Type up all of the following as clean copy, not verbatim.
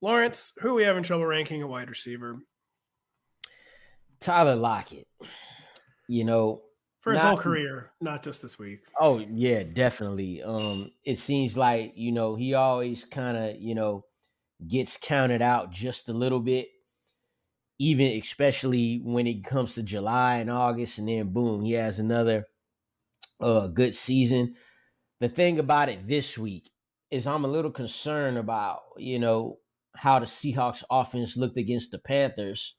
Lawrence, who are we having trouble ranking a wide receiver? Tyler Lockett, For his whole career, not just this week. Oh yeah, definitely. It seems like, he always kind of, gets counted out just a little bit, even especially when it comes to July and August, and then boom, he has another good season. The thing about it this week is I'm a little concerned about, how the Seahawks offense looked against the Panthers,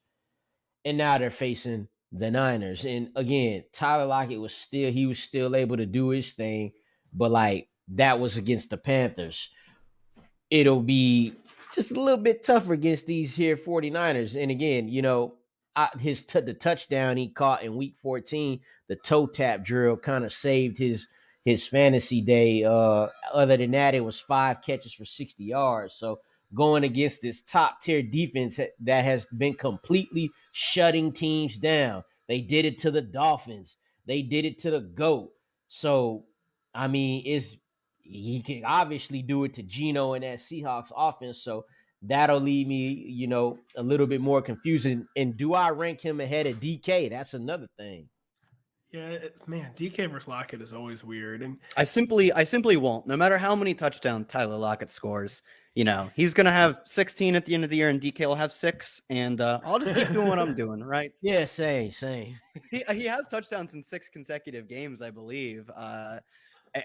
and now they're facing the Niners. And again, Tyler Lockett was still able to do his thing, but like that was against the Panthers. It'll be just a little bit tougher against these here 49ers. And again, the touchdown he caught in week 14, the toe tap drill kind of saved his fantasy day. Other than that, it was 5 catches for 60 yards. So going against this top tier defense that has been completely shutting teams down. They did it to the Dolphins. They did it to the GOAT. So, I mean, he can obviously do it to Geno and that Seahawks offense. So that'll leave me, a little bit more confusing. And do I rank him ahead of DK? That's another thing. Yeah, man, DK versus Lockett is always weird. And I simply won't. No matter how many touchdowns Tyler Lockett scores, he's going to have 16 at the end of the year, and DK will have 6, and I'll just keep doing what I'm doing, right? Yeah, same. He has touchdowns in 6 consecutive games, I believe.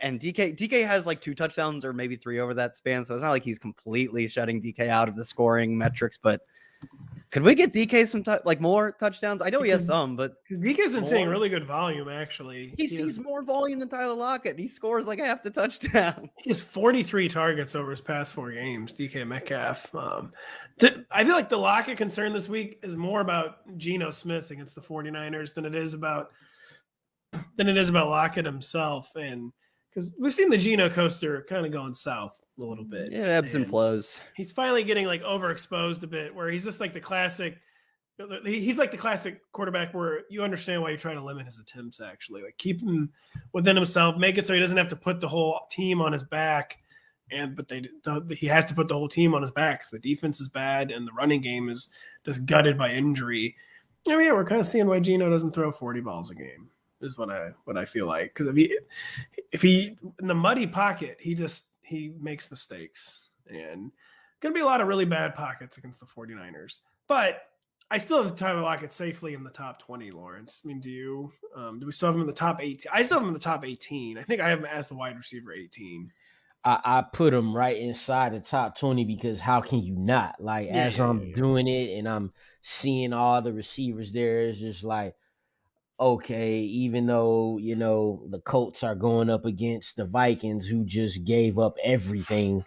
And DK has like 2 touchdowns or maybe 3 over that span, so it's not like he's completely shutting DK out of the scoring metrics, but could we get DK some more touchdowns? I know he has some, but DK's been seeing really good volume. Actually, he sees more volume than Tyler Lockett. He scores like half the touchdown. He has 43 targets over his past 4 games. DK Metcalf. I feel like the Lockett concern this week is more about Geno Smith against the 49ers than it is about Lockett himself, and because we've seen the Geno coaster kind of going south a little bit. It ebbs and flows. He's finally getting like overexposed a bit, where he's just like the classic quarterback where you understand why you're trying to limit his attempts, actually. Like keep him within himself, make it so he doesn't have to put the whole team on his back. But he has to put the whole team on his back because the defense is bad and the running game is just gutted by injury. I mean, yeah, we're kind of seeing why Geno doesn't throw 40 balls a game. Is what I feel like, because if he in the muddy pocket, he makes mistakes, and gonna be a lot of really bad pockets against the 49ers. But I still have Tyler Lockett safely in the top 20, Lawrence. I mean, do we still have him in the top 18? I still have him in the top 18. I think I have him as the wide receiver 18. I put him right inside the top 20 because how can you not? Like, I'm doing it and I'm seeing all the receivers there, it's just like, okay, even though, the Colts are going up against the Vikings who just gave up everything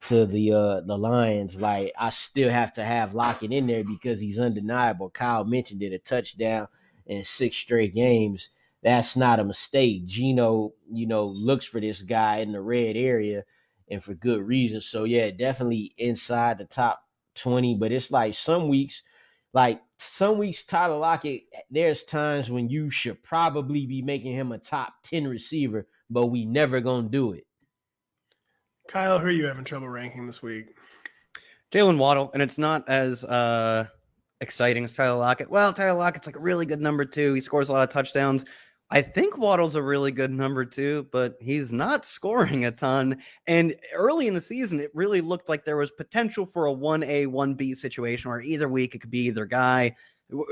to the Lions, like I still have to have Lockett in there because he's undeniable. Kyle mentioned it, a touchdown in 6 straight games. That's not a mistake. Geno, looks for this guy in the red area and for good reason. So yeah, definitely inside the top 20, but it's like some weeks, Tyler Lockett, there's times when you should probably be making him a top 10 receiver, but we never gonna do it. Kyle, who are you having trouble ranking this week? Jaylen Waddle, and it's not as exciting as Tyler Lockett. Well, Tyler Lockett's like a really good number 2. He scores a lot of touchdowns. I think Waddle's a really good number 2, but he's not scoring a ton. And early in the season, it really looked like there was potential for a 1A, 1B situation where either week it could be either guy.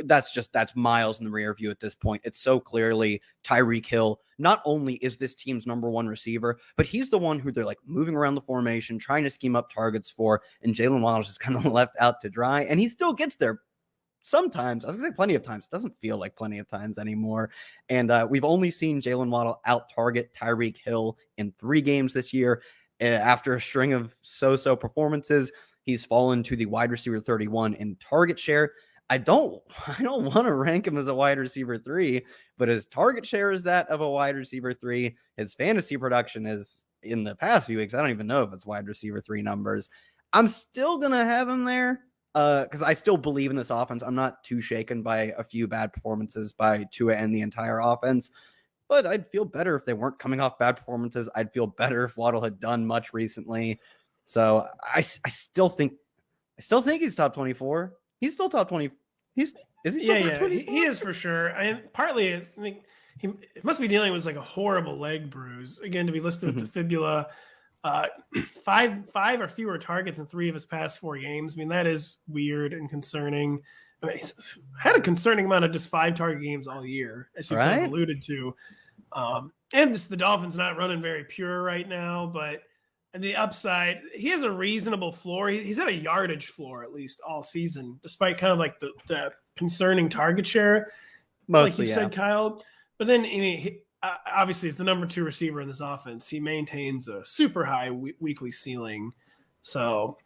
That's miles in the rear view at this point. It's so clearly Tyreek Hill. Not only is this team's number 1 receiver, but he's the one who they're like moving around the formation, trying to scheme up targets for, and Jaylen Waddle's just kind of left out to dry. And he still gets there. Sometimes, I was going to say plenty of times. It doesn't feel like plenty of times anymore. And we've only seen Jaylen Waddle out-target Tyreek Hill in 3 games this year. After a string of so-so performances, he's fallen to the wide receiver 31 in target share. I don't want to rank him as a wide receiver 3, but his target share is that of a wide receiver 3. His fantasy production is, in the past few weeks, I don't even know if it's wide receiver 3 numbers. I'm still going to have him there. Because I still believe in this offense. I'm not too shaken by a few bad performances by Tua and the entire offense, but I'd feel better if they weren't coming off bad performances. I'd feel better if Waddle had done much recently. So I still think I still think he's top 24. He's still top 20. Is he still top 24? He is for sure. Partly, I think he must be dealing with like a horrible leg bruise. Again, to be listed with the fibula, 5 or fewer targets in 3 of his past 4 games. I mean, that is weird and concerning. I mean, he's had a concerning amount of just 5 target games all year, as you kind of alluded to. And the Dolphins not running very pure right now, but and the upside, he has a reasonable floor. He's at a yardage floor at least all season, despite kind of like the concerning target share, Mostly, like you said, Kyle. But then, obviously, he's the number 2 receiver in this offense. He maintains a super high weekly ceiling. So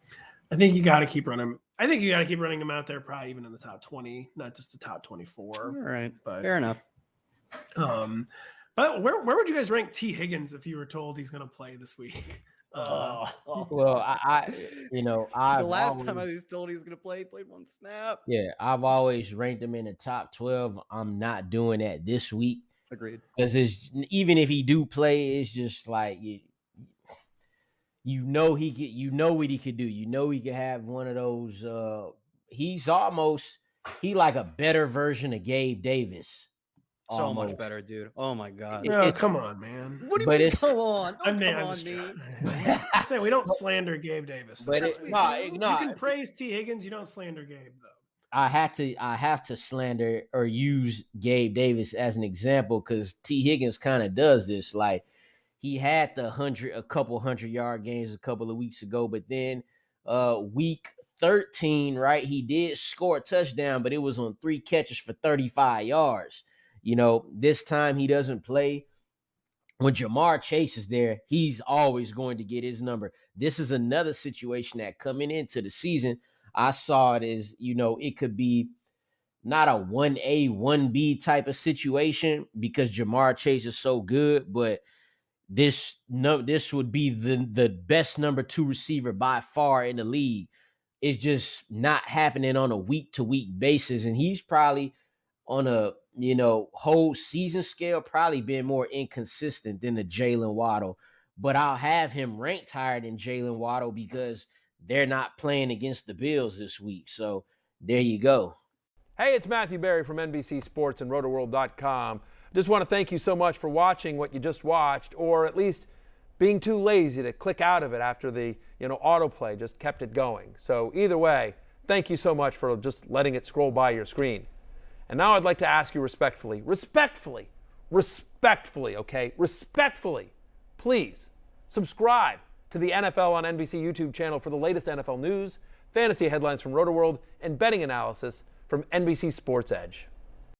I think you got to keep running. I think you got to keep running him out there, probably even in the top 20, not just the top 24. All right, but fair enough. But where would you guys rank T. Higgins if you were told he's going to play this week? Well, the last time I was told he was going to play, he played 1 snap. Yeah, I've always ranked him in the top 12. I'm not doing that this week. Agreed. Because even if he do play, it's just like you know what he could do. You know he could have one of those. He's like a better version of Gabe Davis. So Almost. much better, dude. Oh my God. Come on, man. What do you mean? Come on. I'm saying we don't slander Gabe Davis. But you can praise T. Higgins. You don't slander Gabe, though. I have to slander or use Gabe Davis as an example because T. Higgins kind of does this. Like he had a couple 100-yard games a couple of weeks ago, but then week 13, right? He did score a touchdown, but it was on 3 catches for 35 yards. This time he doesn't play. When Jamar Chase is there, he's always going to get his number. This is another situation that coming into the season, I saw it as, it could be not a 1A, 1B type of situation because Jamar Chase is so good, but this would be the best number 2 receiver by far in the league. It's just not happening on a week-to-week basis, and he's probably on a whole season scale probably been more inconsistent than the Jaylen Waddle. But I'll have him ranked higher than Jaylen Waddle because they're not playing against the Bills this week. So there you go. Hey, it's Matthew Berry from NBC Sports and Rotoworld.com. Just want to thank you so much for watching what you just watched, or at least being too lazy to click out of it after the autoplay just kept it going. So either way, thank you so much for just letting it scroll by your screen. And now I'd like to ask you respectfully, please subscribe to the NFL on NBC YouTube channel for the latest NFL news, fantasy headlines from Rotoworld, and betting analysis from NBC Sports Edge.